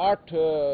8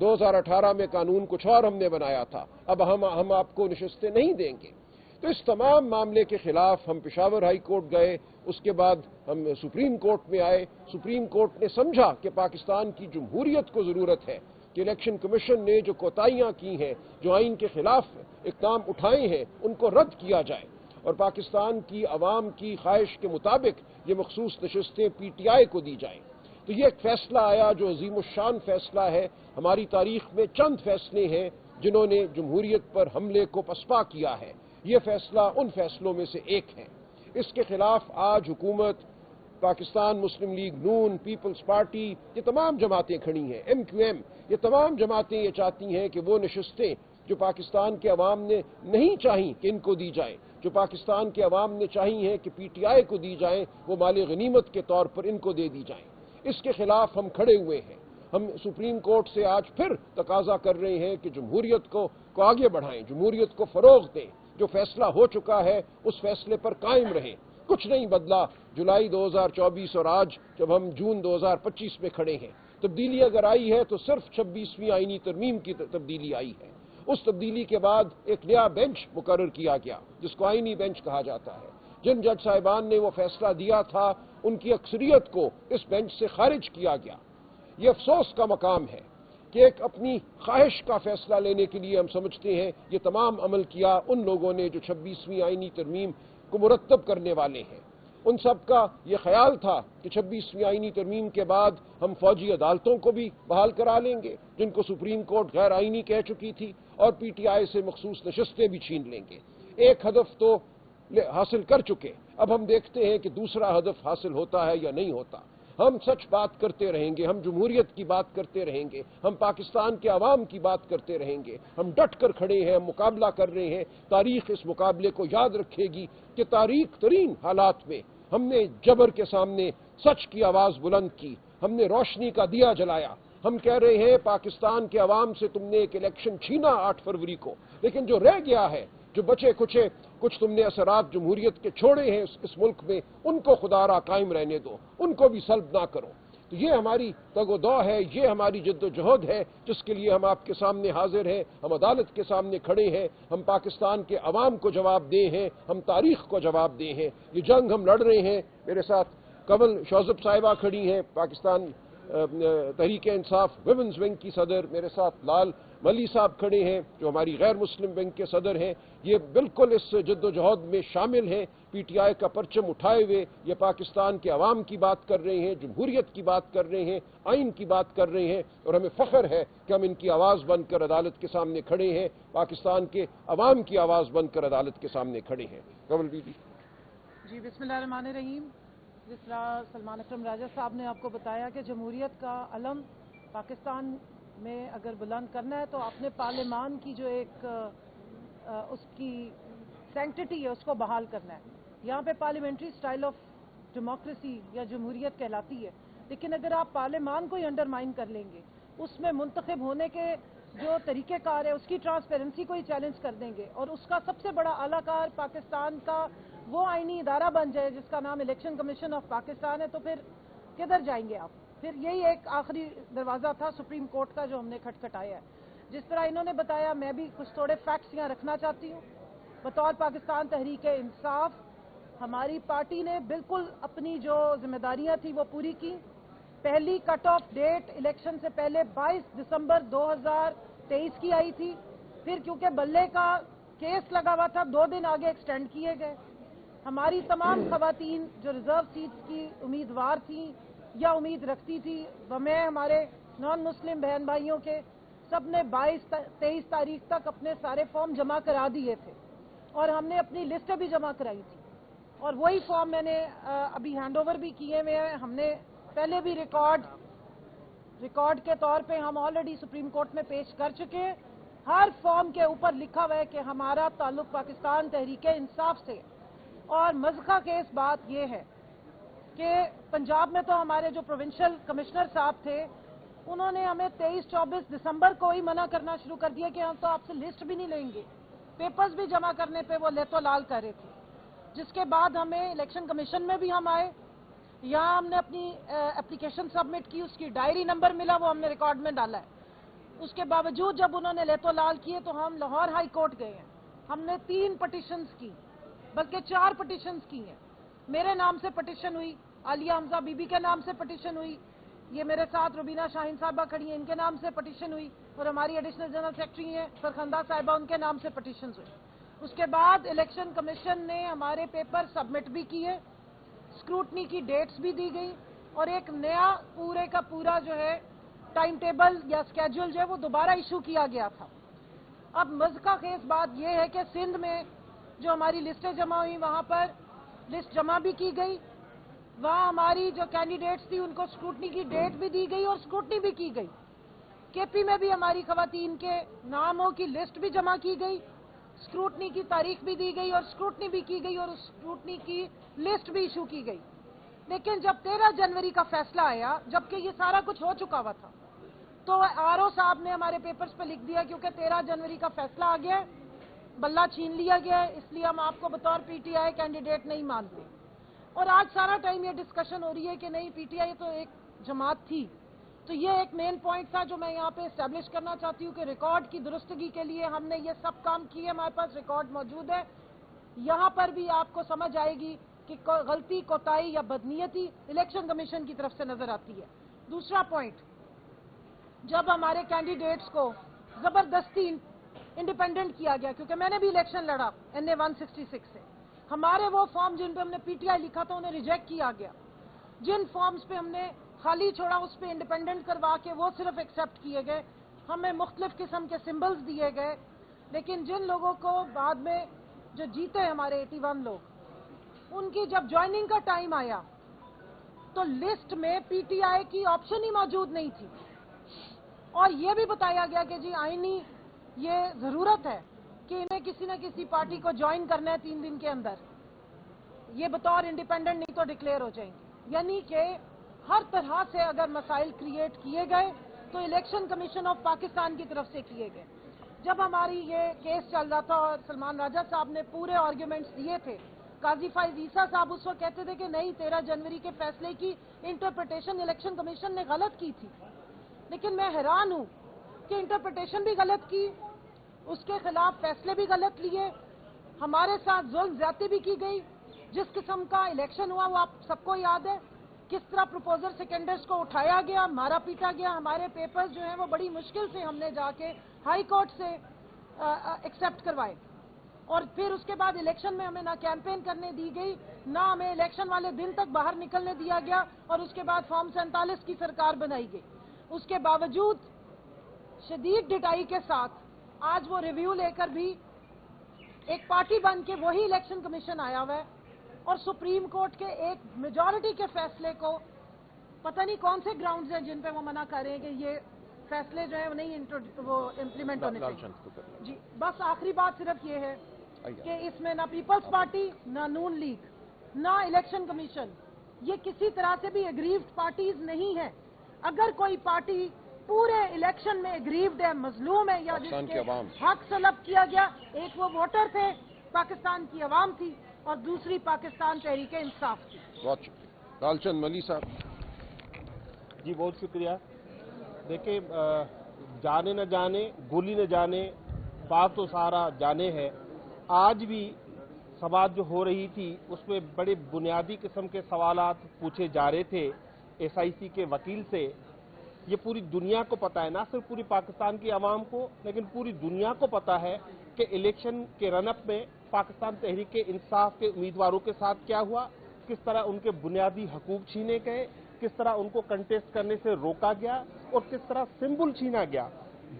2018 میں قانون کچھ اور ہم نے بنایا تھا، اب ہم آپ کو نشستیں نہیں دیں گے۔ تو اس تمام معاملے کے خلاف ہم پشاور ہائی کورٹ گئے، اس کے بعد ہم سپریم کورٹ میں آئے۔ سپریم کورٹ نے سمجھا کہ پاکستان کی جمہوریت کو ضرورت ہے کہ الیکشن کمیشن نے جو کوتاہیاں کی ہیں، جو آئین کے خلاف اقدام اٹھائے ہیں، ان کو رد کیا جائے اور پاکستان کی عوام کی خواہش کے مطابق یہ مخصوص نشستیں پی ٹی آئی کو دی جائیں۔ تو یہ ایک فیصلہ آیا جو عظیم الشان فیصلہ ہے۔ ہماری تاریخ میں چند فیصلے ہیں جنہوں نے جمہوریت پر حملے کو پسپا کیا ہے، یہ فیصلہ ان فیصلوں میں سے ایک ہے۔ اس کے خلاف آج حکومت، پاکستان مسلم لیگ نون، پیپلز پارٹی، یہ تمام جماعتیں کھڑی ہیں، ایم کیو ایم، یہ تمام جماعتیں یہ چاہتی ہیں کہ وہ نشستیں جو پاکستان کے عوام نے نہیں چاہی کہ ان کو دی جائیں، جو پاکستان کے عوام نے چاہی ہیں کہ پی ٹی آئی کو دی جائیں، وہ مال غنیمت کے طور پر ان کو دے دی جائیں۔ اس کے خلاف ہم کھڑے ہوئے ہیں۔ ہم سپریم کورٹ سے آج پھر تقاضا کر رہے ہیں کہ جمہوریت کو آگے بڑھائیں، جمہوریت کو فروغ دیں، جو فیصلہ ہو چکا ہے اس فیصلے پر قائم رہیں۔ کچھ نہیں بدلا جولائی 2024 اور آج جب ہم جون 2025 میں کھڑے ہیں۔ تبدیلی اگر آئی ہے تو صرف 26ویں آئینی ترمیم کی تبدیلی آئی ہے۔ اس تبدیلی کے بعد ایک نیا بینچ مقرر کیا گیا جس کو آئینی بینچ کہا جاتا ہے۔ جن جج صاحبان نے وہ فیصلہ دیا تھا ان کی اکثریت کو اس بینچ سے خارج کیا گیا۔ یہ افسوس کا مقام ہے کہ ایک اپنی خواہش کا فیصلہ لینے کے لیے ہم سمجھتے ہیں یہ تمام عمل کیا ان لوگوں نے جو 26ویں آئینی ترمیم کو مرتب کرنے والے ہیں۔ ان سب کا یہ خیال تھا کہ 26ویں آئینی ترمیم کے بعد ہم فوجی عدالتوں کو بھی بحال کرا لیں گے جن کو سپریم کورٹ غیر آئینی کہہ چکی تھی، اور پی ٹی آئی سے مخصوص نشستیں بھی چھین لیں گے۔ ایک ہدف تو حاصل کر چکے، اب ہم دیکھتے ہیں کہ دوسرا ہدف حاصل ہوتا ہے یا نہیں ہوتا۔ ہم سچ بات کرتے رہیں گے، ہم جمہوریت کی بات کرتے رہیں گے، ہم پاکستان کے عوام کی بات کرتے رہیں گے، ہم ڈٹ کر کھڑے ہیں، ہم مقابلہ کر رہے ہیں۔ تاریخ اس مقابلے کو یاد رکھے گی کہ تاریخ ترین حالات میں ہم نے جبر کے سامنے سچ کی آواز بلند کی، ہم نے روشنی کا دیا جلایا۔ ہم کہہ رہے ہیں پاکستان کے عوام سے تم نے ایک الیکشن چھینا 8 فروری کو، لیکن جو رہ گیا ہے، جو بچے کچھ تم نے اثرات جمہوریت کے چھوڑے ہیں اس ملک میں، ان کو خدا را قائم رہنے دو، ان کو بھی سلب نہ کرو۔ تو یہ ہماری تگ و دو ہے، یہ ہماری جد و جہد ہے جس کے لیے ہم آپ کے سامنے حاضر ہیں، ہم عدالت کے سامنے کھڑے ہیں، ہم پاکستان کے عوام کو جواب دے ہیں، ہم تاریخ کو جواب دے ہیں۔ یہ جنگ ہم لڑ رہے ہیں۔ میرے ساتھ کمل شوذب صاحبہ کھڑی ہیں، پاکستان تحریک انصاف ویمنز ونگ کی صدر، میرے ساتھ لال ملی صاحب کھڑے ہیں جو ہماری غیر مسلم ونگ کے صدر ہیں۔ یہ بالکل اس جد و جہد میں شامل ہیں، پی ٹی آئی کا پرچم اٹھائے ہوئے یہ پاکستان کے عوام کی بات کر رہے ہیں، جمہوریت کی بات کر رہے ہیں، آئین کی بات کر رہے ہیں، اور ہمیں فخر ہے کہ ہم ان کی آواز بن کر عدالت کے سامنے کھڑے ہیں، پاکستان کے عوام کی آواز بن کر عدالت کے سامنے کھڑے ہیں۔ کمل بی جی، بسم اللہ الرحمن الرحیم۔ جس طرح سلمان اکرم راجہ صاحب نے آپ کو بتایا کہ جمہوریت کا علم پاکستان میں اگر بلند کرنا ہے تو اپنے پارلیمان کی جو ایک اس کی سینکٹیٹی ہے اس کو بحال کرنا ہے۔ یہاں پہ پارلیمنٹری سٹائل آف ڈیموکریسی یا جمہوریت کہلاتی ہے، لیکن اگر آپ پارلیمان کو ہی انڈرمائن کر لیں گے، اس میں منتخب ہونے کے جو طریقہ کار ہے اس کی ٹرانسپیرنسی کو ہی چیلنج کر دیں گے، اور اس کا سب سے بڑا اعلیٰ کار پاکستان کا وہ آئینی ادارہ بن جائے جس کا نام الیکشن کمیشن آف پاکستان ہے، تو پھر کدھر جائیں گے آپ؟ پھر یہی ایک آخری دروازہ تھا سپریم کورٹ کا جو ہم نے کھٹکھٹایا ہے۔ جس طرح انہوں نے بتایا، میں بھی کچھ تھوڑے فیکٹس یہاں رکھنا چاہتی ہوں۔ بطور پاکستان تحریک انصاف ہماری پارٹی نے بالکل اپنی جو ذمہ داریاں تھیں وہ پوری کی۔ پہلی کٹ آف ڈیٹ الیکشن سے پہلے 22 دسمبر 2023 کی آئی تھی، پھر کیونکہ بلے کا کیس لگا ہوا تھا 2 دن آگے ایکسٹینڈ کیے گئے۔ ہماری تمام خواتین جو ریزرو سیٹس کی امیدوار تھیں یا امید رکھتی تھی، ہمیں ہمارے نان مسلم بہن بھائیوں کے سب نے 22-23 تاریخ تک اپنے سارے فارم جمع کرا دیے تھے، اور ہم نے اپنی لسٹ بھی جمع کرائی تھی، اور وہی فارم میں نے ابھی ہینڈ اوور بھی کیے ہوئے ہیں۔ ہم نے پہلے بھی ریکارڈ کے طور پہ ہم آلریڈی سپریم کورٹ میں پیش کر چکے ہیں۔ ہر فارم کے اوپر لکھا ہوا ہے کہ ہمارا تعلق پاکستان تحریک انصاف سے، اور مضحکہ کی اس بات یہ ہے کہ پنجاب میں تو ہمارے جو پروونشل کمشنر صاحب تھے انہوں نے ہمیں 23-24 دسمبر کو ہی منع کرنا شروع کر دیا کہ ہم تو آپ سے لسٹ بھی نہیں لیں گے، پیپرز بھی جمع کرنے پہ وہ لیتو لال کر رہے تھے۔ جس کے بعد ہمیں الیکشن کمیشن میں بھی ہم آئے، یہاں ہم نے اپنی اپلیکیشن سبمٹ کی، اس کی ڈائری نمبر ملا، وہ ہم نے ریکارڈ میں ڈالا ہے۔ اس کے باوجود جب انہوں نے لیتو لال کیے تو ہم لاہور ہائی کورٹ گئے ہیں. ہم نے 3 پٹیشنز کی، بلکہ 4 پٹیشنز کی ہیں. میرے نام سے پٹیشن ہوئی، عالیہ حمزہ بی بی کے نام سے پٹیشن ہوئی، یہ میرے ساتھ روبینہ شاہین صاحبہ کھڑی ہیں، ان کے نام سے پٹیشن ہوئی، اور ہماری ایڈیشنل جنرل سیکرٹری ہیں سرخندہ صاحبہ، ان کے نام سے پٹیشنز ہوئی. اس کے بعد الیکشن کمیشن نے ہمارے پیپر سبمٹ بھی کیے، اسکروٹنی کی ڈیٹس بھی دی گئی، اور ایک نیا پورے کا پورا جو ہے ٹائم ٹیبل یا اسکیجول جو ہے وہ دوبارہ ایشو کیا گیا تھا. اب مضحکہ خیز بات یہ ہے کہ سندھ میں جو ہماری لسٹیں جمع ہوئی وہاں پر لسٹ جمع بھی کی گئی، وہاں ہماری جو کینڈیڈیٹس تھی ان کو اسکروٹنی کی ڈیٹ بھی دی گئی اور اسکروٹنی بھی کی گئی. کے پی میں بھی ہماری خواتین کے ناموں کی لسٹ بھی جمع کی گئی، اسکروٹنی کی تاریخ بھی دی گئی اور اسکروٹنی بھی کی گئی اور اسکروٹنی کی لسٹ بھی ایشو کی گئی. لیکن جب 13 جنوری کا فیصلہ آیا، جبکہ یہ سارا کچھ ہو چکا ہوا تھا، تو آر او صاحب نے ہمارے پیپرز پہ لکھ دیا کیونکہ 13 جنوری کا فیصلہ آ گیا ہے، بلہ چھین لیا گیا ہے، اس لیے ہم آپ کو بطور پی ٹی آئی کینڈیڈیٹ نہیں مانتے. اور آج سارا ٹائم یہ ڈسکشن ہو رہی ہے کہ نہیں، پی ٹی آئی تو ایک جماعت تھی. تو یہ ایک مین پوائنٹ تھا جو میں یہاں پہ اسٹیبلش کرنا چاہتی ہوں کہ ریکارڈ کی درستگی کے لیے ہم نے یہ سب کام کیے، ہمارے پاس ریکارڈ موجود ہے. یہاں پر بھی آپ کو سمجھ آئے گی کہ غلطی، کوتاہی یا بدنیتی الیکشن کمیشن کی طرف سے نظر آتی ہے. دوسرا پوائنٹ، جب ہمارے کینڈیڈیٹس کو زبردستی انڈیپینڈنٹ کیا گیا، کیونکہ میں نے بھی الیکشن لڑا NA 166 سے، ہمارے وہ فارم جن پہ ہم نے پی ٹی آئی لکھا تھا انہیں ریجیکٹ کیا گیا. جن فارمز پہ ہم نے خالی چھوڑا اس پہ انڈیپینڈنٹ کروا کے وہ صرف ایکسیپٹ کیے گئے. ہمیں مختلف قسم کے سمبلز دیے گئے، لیکن جن لوگوں کو بعد میں جو جیتے ہمارے 81 لوگ، ان کی جب جوائننگ کا ٹائم آیا تو لسٹ میں پی ٹی آئی کی آپشن ہی موجود نہیں تھی. اور یہ بھی بتایا گیا کہ جی آئینی یہ ضرورت ہے کہ انہیں کسی نہ کسی پارٹی کو جوائن کرنا ہے 3 دن کے اندر، یہ بطور انڈیپینڈنٹ نہیں تو ڈکلیئر ہو جائیں گے. یعنی کہ ہر طرح سے اگر مسائل کریٹ کیے گئے تو الیکشن کمیشن آف پاکستان کی طرف سے کیے گئے. جب ہماری یہ کیس چل رہا تھا اور سلمان راجہ صاحب نے پورے آرگیومنٹس دیے تھے، قاضی فائز عیسیٰ صاحب اس وقت کہتے تھے کہ نہیں، 13 جنوری کے فیصلے کی انٹرپریٹیشن الیکشن کمیشن نے غلط کی تھی. لیکن میں حیران ہوں کہ انٹرپریٹیشن بھی غلط کی، اس کے خلاف فیصلے بھی غلط لیے، ہمارے ساتھ ظلم زیادتی بھی کی گئی. جس قسم کا الیکشن ہوا وہ آپ سب کو یاد ہے، کس طرح پروپوزر سیکنڈرز کو اٹھایا گیا، مارا پیٹا گیا. ہمارے پیپرز جو ہیں وہ بڑی مشکل سے ہم نے جا کے ہائی کورٹ سے ایکسیپٹ کروائے، اور پھر اس کے بعد الیکشن میں ہمیں نہ کیمپین کرنے دی گئی، نہ ہمیں الیکشن والے دن تک باہر نکلنے دیا گیا، اور اس کے بعد فارم 47 کی سرکار بنائی گئی. اس کے باوجود شدید ڈٹائی کے ساتھ آج وہ ریویو لے کر بھی ایک پارٹی بن کے وہی الیکشن کمیشن آیا ہوا ہے، اور سپریم کورٹ کے ایک میجورٹی کے فیصلے کو پتہ نہیں کون سے گراؤنڈز ہیں جن پہ وہ منع کر رہے ہیں کہ یہ فیصلے جو ہیں وہ نہیں وہ امپلیمنٹ ہونے چاہیے. جی بس آخری بات صرف یہ ہے کہ اس میں نہ پیپلز پارٹی، نہ نون لیگ، نہ الیکشن کمیشن، یہ کسی طرح سے بھی اگریوڈ پارٹیز نہیں ہیں. اگر کوئی پارٹی پورے الیکشن میں اگریوڈ ہے، مظلوم ہے، یا جس کے حق سلب کیا گیا، ایک وہ ووٹر تھے، پاکستان کی عوام تھی، اور دوسری پاکستان تحریک انصاف تھی. بہت شکریہ. لال چند ملی صاحب. جی بہت شکریہ. دیکھیں، جانے نہ جانے، گولی نہ جانے، بات تو سارا جانے ہے. آج بھی سماعت جو ہو رہی تھی اس میں بڑے بنیادی قسم کے سوالات پوچھے جا رہے تھے SIC کے وکیل سے. یہ پوری دنیا کو پتا ہے، نہ صرف پوری پاکستان کی عوام کو لیکن پوری دنیا کو پتا ہے کہ الیکشن کے رن اپ میں پاکستان تحریک انصاف کے امیدواروں کے ساتھ کیا ہوا، کس طرح ان کے بنیادی حقوق چھینے گئے، کس طرح ان کو کنٹیسٹ کرنے سے روکا گیا، اور کس طرح سمبل چھینا گیا.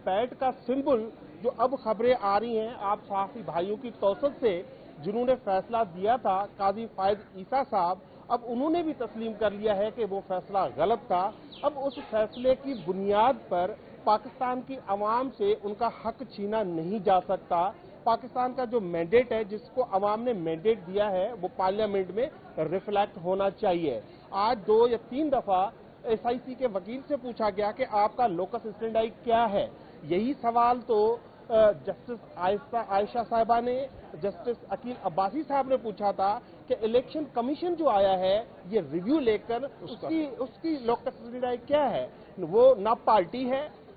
بیٹ کا سمبل جو اب خبریں آ رہی ہیں آپ صحافی بھائیوں کی توسط سے، جنہوں نے فیصلہ دیا تھا قاضی فائز عیسیٰ صاحب، اب انہوں نے بھی تسلیم کر لیا ہے کہ وہ فیصلہ غلط تھا. اب اس فیصلے کی بنیاد پر پاکستان کی عوام سے ان کا حق چھینا نہیں جا سکتا. پاکستان کا جو مینڈیٹ ہے، جس کو عوام نے مینڈیٹ دیا ہے، وہ پارلیمنٹ میں ریفلیکٹ ہونا چاہیے. آج 2 یا 3 دفعہ SIC کے وکیل سے پوچھا گیا کہ آپ کا لوکس اسٹینڈائی کیا ہے. یہی سوال تو جسٹس عائشہ صاحبہ نے، جسٹس عقیل عباسی صاحب نے پوچھا تھا کہ الیکشن کمیشن جو آیا ہے یہ ریویو لے کر اس کی لوکس اسٹینڈائی کیا ہے. وہ نہ پارٹی ہے،